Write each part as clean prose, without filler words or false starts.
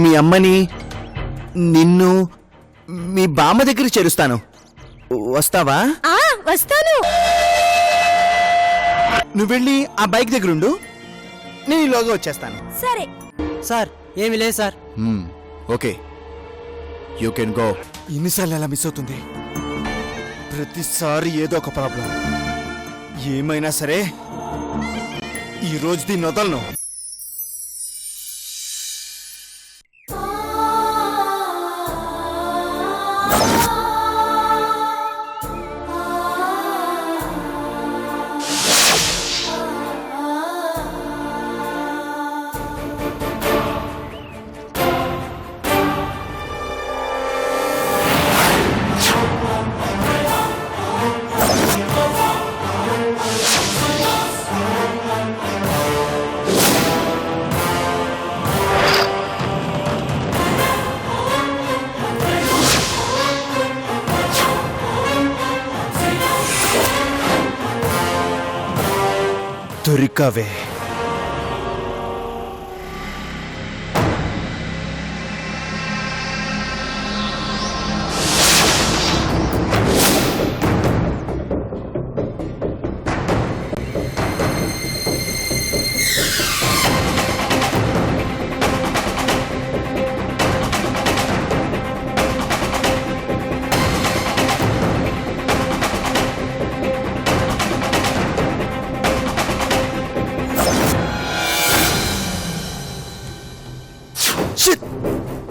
మీ అమ్మని నిన్ను మీ బామ్మ దగ్గరికి చేరుస్తాను. వస్తావా? వస్తాను. నువ్వు వెళ్ళి ఆ బైక్ దగ్గరుండు, నేను ఈలోగా వచ్చేస్తాను. సరే సార్. ఏమి లేదు sir. Okay, you can go. ఎన్నిసార్లు ఎలా మిస్ అవుతుంది? ప్రతిసారి ఏదో ఒక ప్రాబ్లం. ఏమైనా సరే ఈ రోజు దీన్ని వదలను. దొరికావే.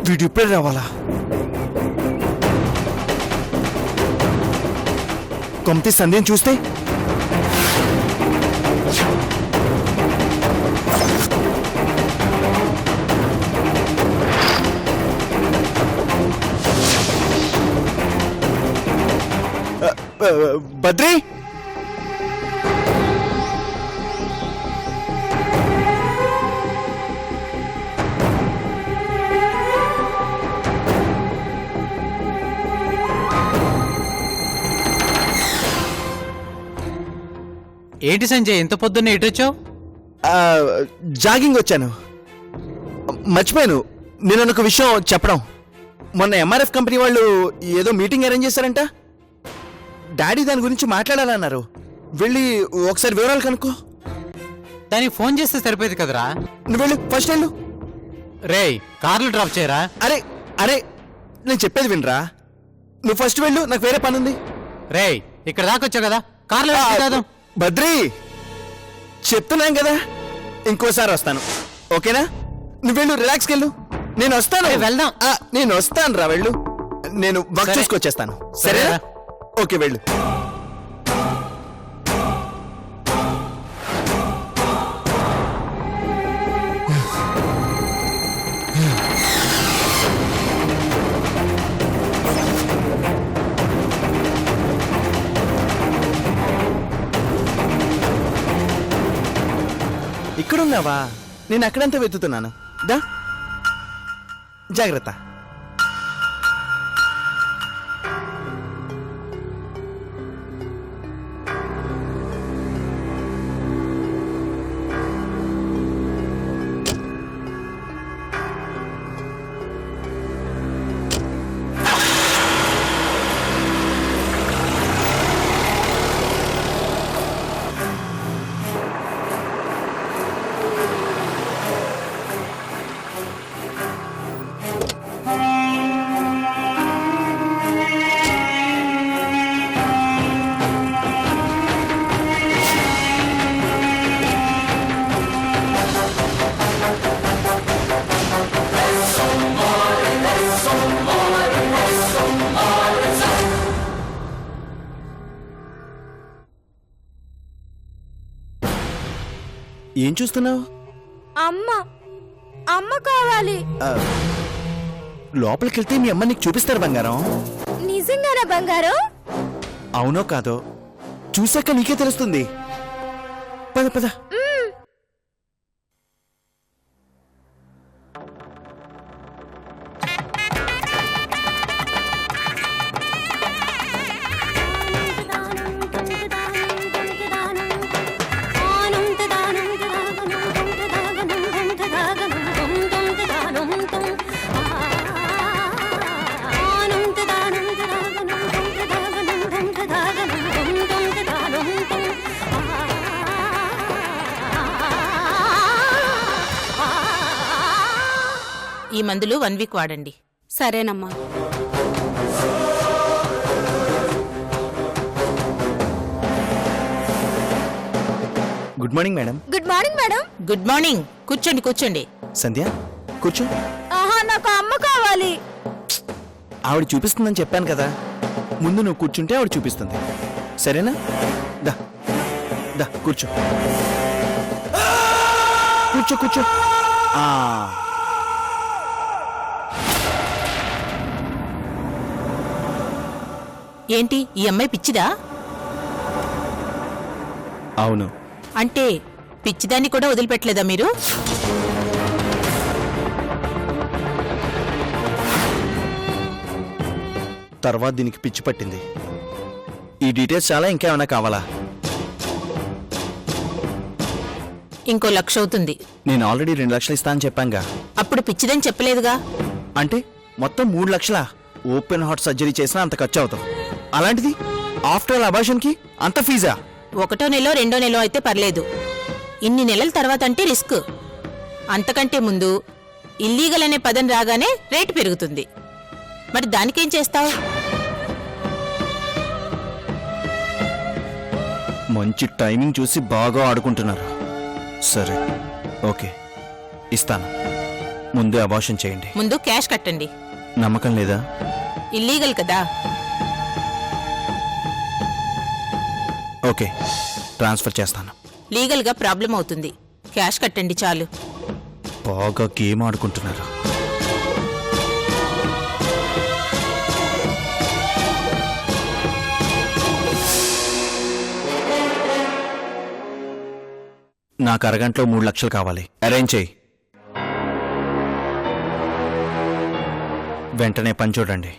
వీడు ఇప్పుడే రావాలా? కొమ్తి సంధ్యను చూస్తే బద్రి, ఏంటి సంజయ్ ఇంత పొద్దున్నే ఎటొచ్చావు? జాగింగ్ వచ్చాను. మర్చిపోయాను నేను ఒక విషయం చెప్పడం. మొన్న ఎంఆర్ఎఫ్ కంపెనీ వాళ్ళు ఏదో మీటింగ్ అరేంజ్ చేశారంట. డాడీ దాని గురించి మాట్లాడాలన్నారు. వెళ్ళి ఒకసారి వివరాలు కనుక్కో. దానికి ఫోన్ చేస్తే సరిపోయేది కదరా. నువ్వు వెళ్ళు, ఫస్ట్ వెళ్ళు. రేయ్, కార్లు డ్రాప్ చేయరా. అరే అరే, నేను చెప్పేది వినరా. నువ్వు ఫస్ట్ వెళ్ళు, నాకు వేరే పని ఉంది. రేయ్, ఇక్కడ దాకొచ్చావు కదా, కార్లో కాదు. బద్రి, చెప్తున్నాం కదా, ఇంకోసారి వస్తాను, ఓకేనా? నువ్వు వెళ్ళు, రిలాక్స్కి వెళ్ళు. నేను వస్తాను. వెళ్దాం. నేను వస్తాను రా, వెళ్ళు. నేను వర్క్ సరే. చూసుకొచ్చేస్తాను, సరేనా? ఓకే, వెళ్ళు. ఇక్కడున్నావా? నేను అక్కడంతా వెతుకుతున్నాను. దా, జాగ్రత్త. ఏం చూస్తున్నావు? అమ్మ అమ్మ కావాలి. లోపలికి వెళ్తే మీ అమ్మ నీకు చూపిస్తారు బంగారం. నిజంగానా బంగారం? అవునో కాదో చూసాక నీకే తెలుస్తుంది. పద పద. ఈ మందులు 1 వీక్ వాడండి. సరేనమ్మా. Good morning madam. Good morning madam. Good morning. కూర్చోండి కూర్చోండి. సంధ్య కూర్చో. ఆహా, నాకు అమ్మ కావాలి. ఆవిడ చూపిస్తుందని చెప్పాను కదా, ముందు నువ్వు కూర్చుంటే ఆవిడ చూపిస్తుంది. సరేనా? దా దా కూర్చో. కూర్చో కూర్చో. ఆ, ఏంటి ఈ అమ్మాయి పిచ్చిదా? అవును. అంటే పిచ్చిదాన్ని కూడా వదిలిపెట్టలేదా మీరు? తర్వాత దీనికి పిచ్చి పట్టింది. ఈ డీటెయిల్స్ చాలా, ఇంకేమైనా కావాలా? ఇంకో 1,00,000 అవుతుంది. నేను ఆల్రెడీ 2 లక్షలు ఇస్తా అని చెప్పాంగా. అప్పుడు పిచ్చిదని చెప్పలేదుగా. అంటే మొత్తం 3 లక్షలా? ఓపెన్ హార్ట్ సర్జరీ చేసినా అంత ఖర్చు అవుతాం. అలాంటిది ఆఫ్టర్ ఆల్ అబార్షన్ కి అంత ఫీజా? 1వ నెలో 2వ నెలో అయితే పర్లేదు. ఇన్ని నెలల తర్వాత అంటే రిస్క్. అంతకంటే ముందు ఇల్లీగల్ అనే పదం రాగానే రేటు పెరుగుతుంది. మరి దానికేం చేస్తావు? మంచి టైమింగ్ చూసి బాగా ఆడుకుంటున్నారు. సరే ఓకే, ఇస్తాను. ముందే అబార్షన్ చేయండి. ముందు క్యాష్ కట్టండి. నమ్మకం లేదా? ఇల్లీగల్ కదా. ఓకే, ట్రాన్స్ఫర్ చేస్తాను. లీగల్గా ప్రాబ్లం అవుతుంది. క్యాష్ కట్టండి చాలు. బాగా గేమ్ ఆడుకుంటున్నారు. నాకు అరగంటలో 3 లక్షలు కావాలి. అరేంజ్ చేయి. వెంటనే పని చూడండి.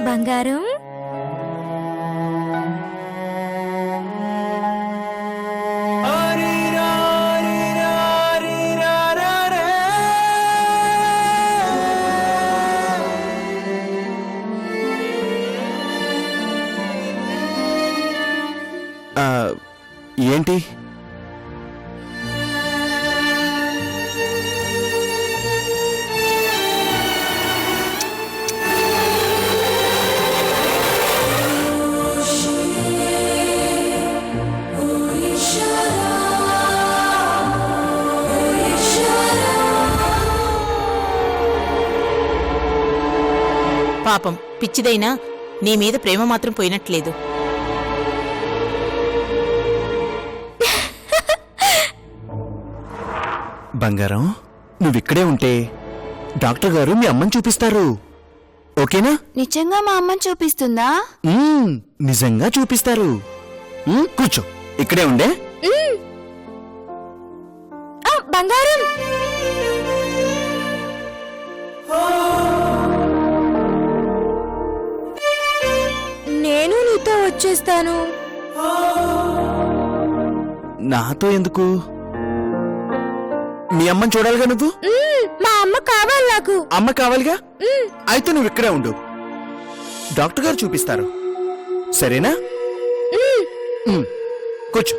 బంగారం, ఏంటి? పాపం పిచ్చిదైనా నీ మీద ప్రేమ మాత్రం పోయినట్లేదు. బంగారం, నువ్విక్కడే ఉంటే డాక్టర్ గారు మీ అమ్మని చూపిస్తారు. ఓకేనా? నిజంగా మా అమ్మని చూపిస్తుందా? నిజంగా చూపిస్తారు. కూర్చో, ఇక్కడే ఉండే. బంగారం, నేను నీతో వచ్చేస్తాను. నాతో ఎందుకు? మీ అమ్మని చూడాలిగా నువ్వు. మా అమ్మ కావాలి నాకు. అమ్మ కావాలిగా? అయితే నువ్వు ఇక్కడే ఉండు, డాక్టర్ గారు చూపిస్తారు. సరేనా? కూర్చో.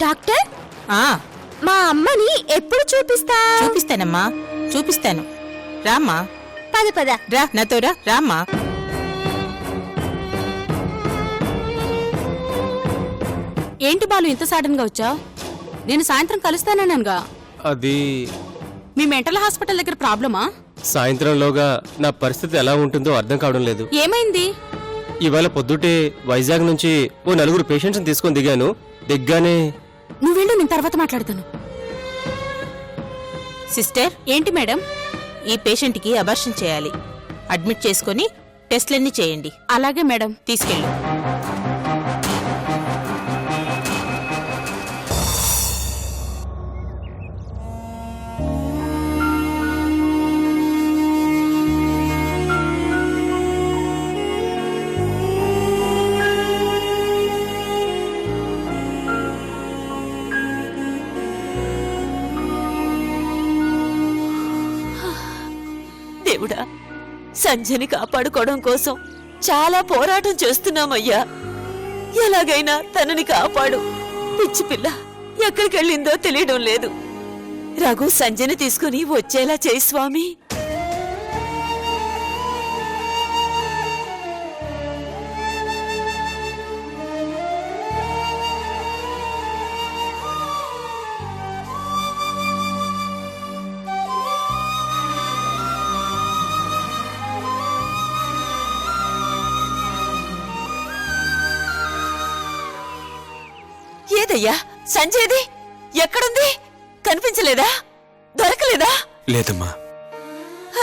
డాక్టర్, ఆ మా అమ్మని ఎప్పుడు చూపిస్తా? చూపిస్తానమ్మా, చూపిస్తాను. రామ్మా. పద పద. రా నాతో రా. రామ్మా. ఏంటి బాలు ఇంత సడన్ గా వచ్చావు? నేను సాయంత్రం కలుస్తానన్నానుగా. అది మీ మెంటల్ హాస్పిటల్ దగ్గర ప్రాబ్లమా? సాయంత్రంలోగా నా పరిస్థితి ఎలా ఉంటుందో అర్థం కావడం లేదు. ఏమైంది? ఇవాళ పొద్దుటే వైజాగ్ నుంచి ఓ 4 పేషెంట్స్ తీసుకొని దిగాను. దిగ్గానే నువ్వు వెళ్ళు, నేను తర్వాత మాట్లాడతాను. సిస్టర్, ఏంటి మేడం? ఈ పేషెంట్కి అబార్షన్ చేయాలి. అడ్మిట్ చేసుకొని టెస్ట్లన్నీ చేయండి. అలాగే మేడం. తీసుకెళ్ళు. దేవుడా, సంజయని కాపాడుకోవడం కోసం చాలా పోరాటం చేస్తున్నామయ్యా. ఎలాగైనా తనని కాపాడు. పిచ్చి పిల్ల ఎక్కడికెళ్ళిందో తెలియడం లేదు. రఘు సంజయని తీసుకుని వచ్చేలా చేయి స్వామి. ఏదయ్యా సంజయ్ది? ఎక్కడుంది? కనిపించలేదా? దొరకలేదా? లేదమ్మా.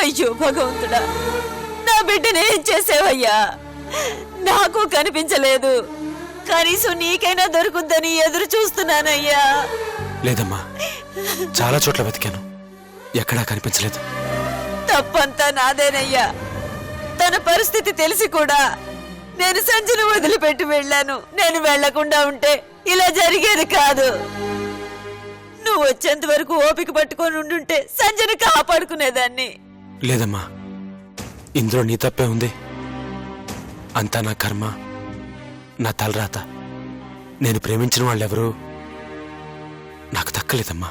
అయ్యో భగవంతుడా, నా బిడ్డనేం చేసావయ్యా? నాకు కనిపించలేదు. కనీసం నీకైనా దొరుకుద్దని ఎదురు చూస్తున్నానయ్యా. లేదమ్మా, చాలా చోట్ల వెతికాను, ఎక్కడా కనిపించలేదు. తప్పంతా నాదేనయ్యా. తన పరిస్థితి తెలిసి కూడా నేను సంజను వదిలిపెట్టి వెళ్ళాను. నేను వెళ్లకుండా ఉంటే ఇలా జరిగేది కాదు. నువ్వు వచ్చేంత వరకు ఓపిక పట్టుకొని ఉండుంటే సంజని కాపాడుకునేదాన్ని. లేదమ్మా, ఇందులో నీ తప్పే ఉంది. అంతా నా కర్మ, నా తలరాత. నేను ప్రేమించిన వాళ్ళెవరూ నాకు దక్కలేదమ్మా.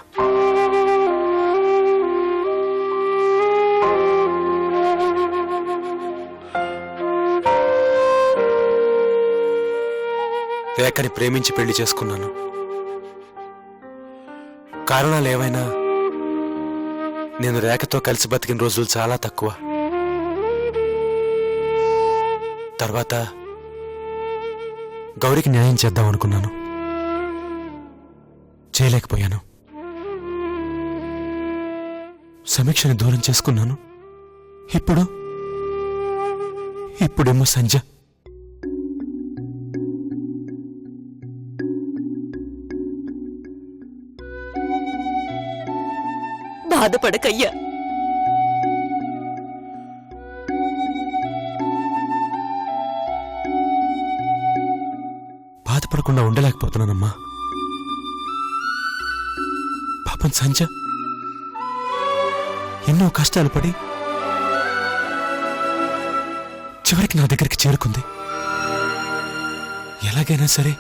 రేఖని ప్రేమించి పెళ్లి చేసుకున్నాను. కారణాలు ఏవైనా నేను రేఖతో కలిసి బతికిన రోజులు చాలా తక్కువ. తర్వాత గౌరికి న్యాయం చేద్దాం అనుకున్నాను, చేయలేకపోయాను. సమీక్షని దూరం చేసుకున్నాను. ఇప్పుడేమో సంజ. బాధపడకయ్యా. బాధపడకుండా ఉండలేకపోతున్నానమ్మా. పాపం సంజ ఎన్నో కష్టాలు పడి చివరికి నా దగ్గరికి చేరుకుంది. ఎలాగైనా సరే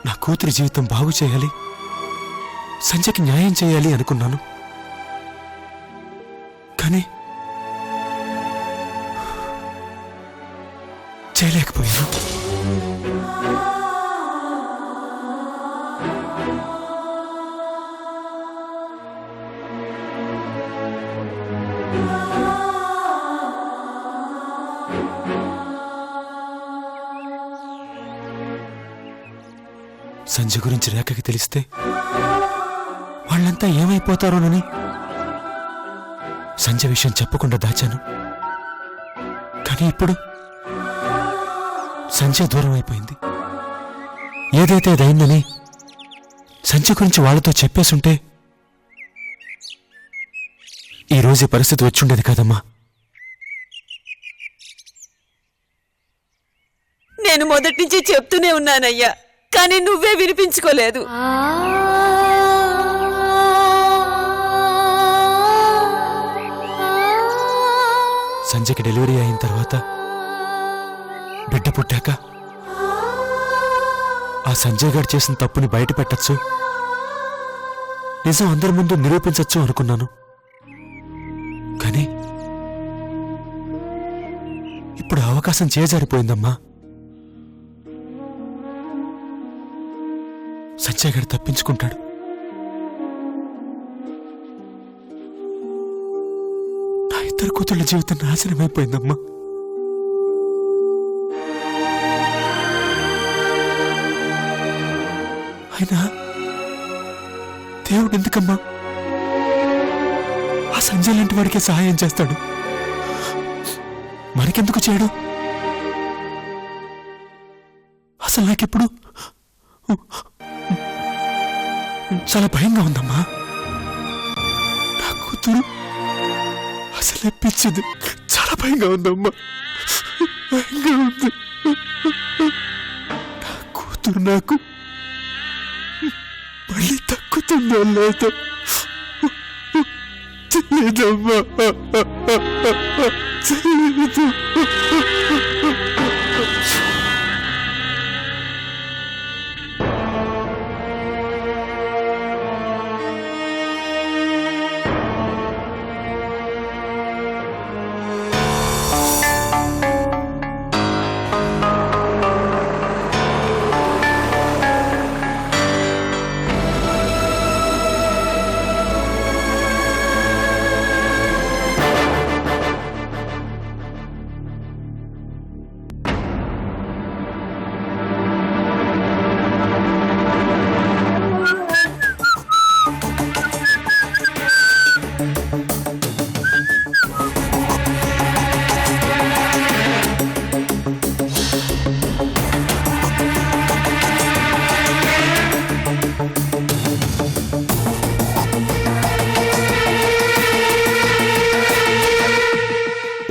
నా కూతురి జీవితం బాగు చేయాలి, సంజయ్కి న్యాయం చేయాలి అనుకున్నాను. కానీ చేయలేకపోయాను. సంజయ్ గురించి రేఖకి తెలిస్తే వాళ్ళంతా ఏమైపోతారోనని సంజయ్ విషయం చెప్పకుండా దాచాను. కానీ ఇప్పుడు సంజయ్ దూరం అయిపోయింది. ఏదైతే అదైందని సంజయ్ గురించి వాళ్ళతో చెప్పేసుంటే ఈరోజు ఈ పరిస్థితి వచ్చుండేది కదమ్మా. నేను మొదటి నుంచి చెప్తూనే ఉన్నానయ్యా, కానీ నువ్వే వినిపించుకోలేదు. సంజయ్కి డెలివరీ అయిన తర్వాత బిడ్డ పుట్టాక ఆ సంజయ్ గారు చేసిన తప్పుని బయట పెట్టచ్చు, నిజం అందరి ముందు నిరూపించచ్చు అనుకున్నాను. కానీ ఇప్పుడు అవకాశం చేజారిపోయిందమ్మా. సంజయ్ గారు తప్పించుకుంటాడు. నా ఇద్దరు కూతుళ్ళ జీవితం నాశనమైపోయిందమ్మా. అయినా దేవుడు ఎందుకమ్మా ఆ సంజయ్ లాంటి వాడికి సహాయం చేస్తాడు? మనకెందుకు చేయడు? అసలు నాకెప్పుడు చాలా భయంగా ఉందమ్మా. నా కూతురు అసలే పిచ్చిది. చాలా భయంగా ఉందమ్మా, భయంగా ఉంది. నా కూతురు నాకు మళ్ళీ తక్కుతుందో లేదో తెలియదు. తెలియదమ్మా. తెలీదు.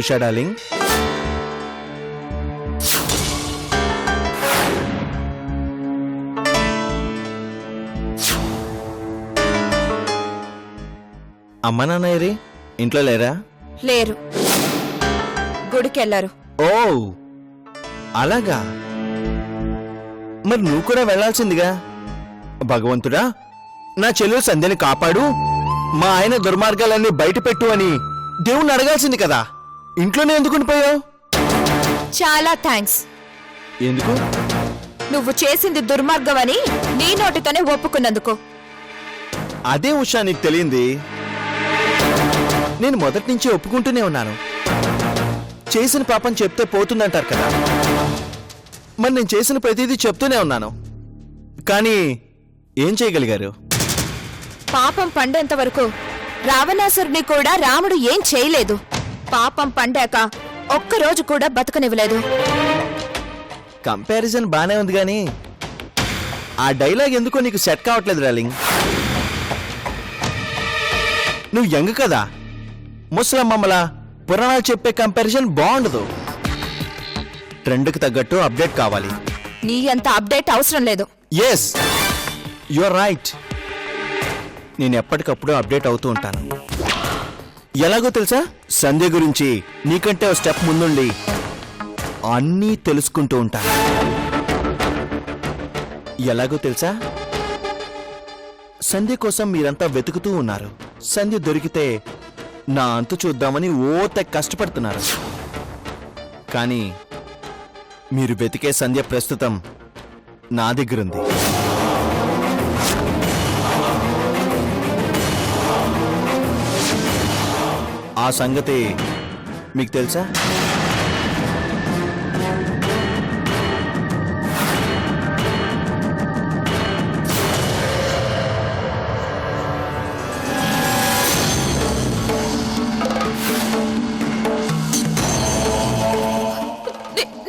ఉషా డార్లింగ్, అమ్మ నాన్న ఏరి ఇంట్లో లేరా? లేరు, గుడికెళ్లారు. ఓ అలాగా, మరి నువ్వు కూడా వెళ్ళాల్సిందిగా. భగవంతుడా, నా చెల్లెలు సంధ్యని కాపాడు, మా ఆయన దుర్మార్గాలన్నీ బయట పెట్టు అని దేవుణ్ణి అడగాల్సింది కదా. ఇంట్లోనే ఎందుకు ఉండిపోయావు? చాలా థ్యాంక్స్. ఎందుకు? నువ్వు చేసింది దుర్మార్గమని నీ నోటితోనే ఒప్పుకున్నందుకు. అదే ఉషా నీకు తెలియంది. నేను మొదటి నుంచి ఒప్పుకుంటూనే ఉన్నాను. చేసిన పాపం చెప్తే పోతుందంటారు కదా, మరి నేను చేసిన ప్రతిదీ చెప్తూనే ఉన్నాను. కానీ ఏం చేయగలిగారు? పాపం పండేంత వరకు రావణాసురుని కూడా రాముడు ఏం చేయలేదు. పాపం పండాక ఒక్కరోజు కూడా బతకనివ్వలేదు. కంపారిజన్ బానే ఉంది కానీ ఆ డైలాగ్ ఎందుకో నీకు సెట్ కావట్లేదు డార్లింగ్. నువ్వు యంగ్ కదా, ముసలమ్మమ్మలా పురాణాలు చెప్పే కంపారిజన్ బాగుండదు. ట్రెండ్కి తగ్గట్టు అప్డేట్ కావాలి. నీ అంత అప్డేట్ అవసరం లేదు. Yes, you're right. నేను ఎప్పటికప్పుడు అప్డేట్ అవుతూ ఉంటాను. ఎలాగో తెలుసా, సంధ్య గురించి నీకంటే ఓ స్టెప్ ముందుండి అన్నీ తెలుసుకుంటూ ఉంటాను. ఎలాగో తెలుసా, సంధ్య కోసం మీరంతా వెతుకుతూ ఉన్నారు. సంధ్య దొరికితే నా అంతు చూద్దామని తెగ కష్టపడుతున్నారు. కానీ మీరు వెతికే సంధ్య ప్రస్తుతం నా దగ్గరుంది. ఆ సంగతి మీకు తెలుసా?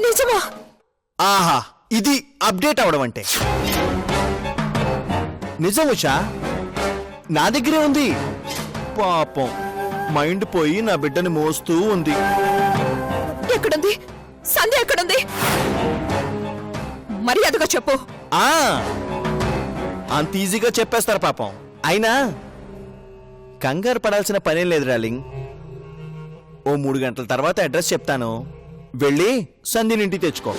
నిజమా? ఆహా, ఇది అప్డేట్ అవడం అంటే. నిజం ఉషా, నా దగ్గరే ఉంది. పాపం మైండ్ పోయి నా బిడ్డని మోస్తూ ఉంది. ఎక్కడుంది సంధ్య? ఎక్కడుంది? మర్యాదగా చెప్పు. అంత ఈజీగా చెప్పేస్తారు పాపం. అయినా కంగారు పడాల్సిన పనేం లేదు డార్లింగ్. ఓ 3 గంటల తర్వాత అడ్రస్ చెప్తాను, వెళ్ళి సంధ్యని ఇంటికి తెచ్చుకో.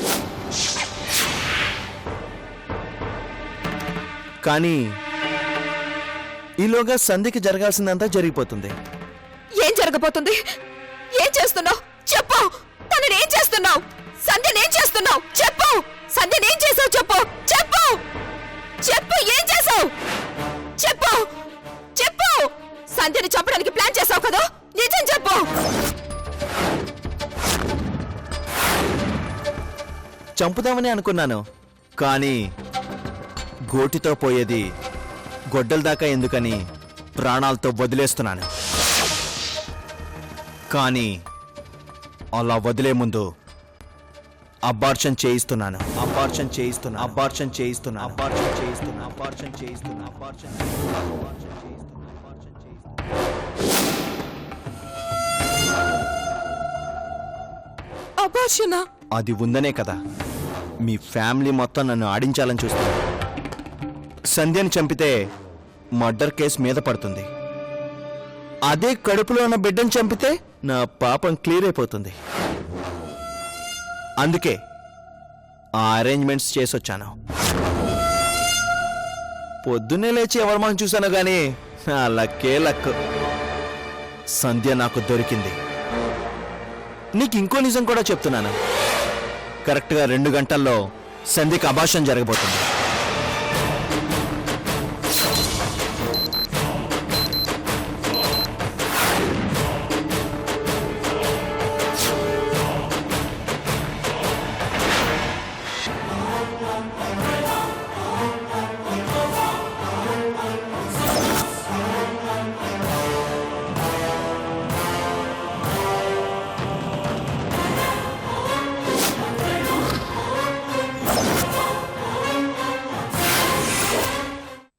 కానీ ఈలోగా సంధ్యకి జరగాల్సిందంతా జరిగిపోతుంది. ఏం జరగబోతుంది? ఏం చేస్తున్నావు? చెప్పు. తనని ఏం చేస్తున్నావు? సంధ్యని ఏం చేస్తున్నావు? చెప్పు. సంధ్యని ఏం చేసావు? చెప్పు. చెప్పు. చెప్పు. ఏం చేసావు? చెప్పు. చెప్పు. సంధ్యని చంపడానికి ప్లాన్ చేసావు కదా, నిజం చెప్పు. చంపుదామని అనుకున్నాను, కానీ గోటితో పోయేది గొడ్డల దాకా ఎందుకని ప్రాణాలతో వదిలేస్తున్నాను. కానీ అలా వదిలే ముందు అబార్షన్ చేయిస్తున్నాను. అబార్షన్ చేయిస్తున్నా. అబార్షన్ చేయిస్తున్నా. అబార్షన్ చేయిస్తున్నా. అబార్షన్ చేయిస్తున్నా. అబార్షన్ చేయిస్తున్నా. అబార్షనా? అది ఉందనే కదా మీ ఫ్యామిలీ మొత్తం నన్ను ఆడించాలని చూస్తుంది. సంధ్యని చంపితే మర్డర్ కేసు మీద పడుతుంది. అదే కడుపులో ఉన్న బిడ్డను చంపితే నా పాపం క్లియర్ అయిపోతుంది. అందుకే ఆ అరేంజ్మెంట్స్ చేసొచ్చాను. పొద్దున్నే లేచి ఎవరి మొహం చూశాను గానీ నా లక్కే లక్. సంధ్య నాకు దొరికింది. నీకు ఇంకో నిజం కూడా చెప్తున్నాను. కరెక్ట్గా 2 గంటల్లో సంధ్యకి అభాషణ జరగబోతుంది.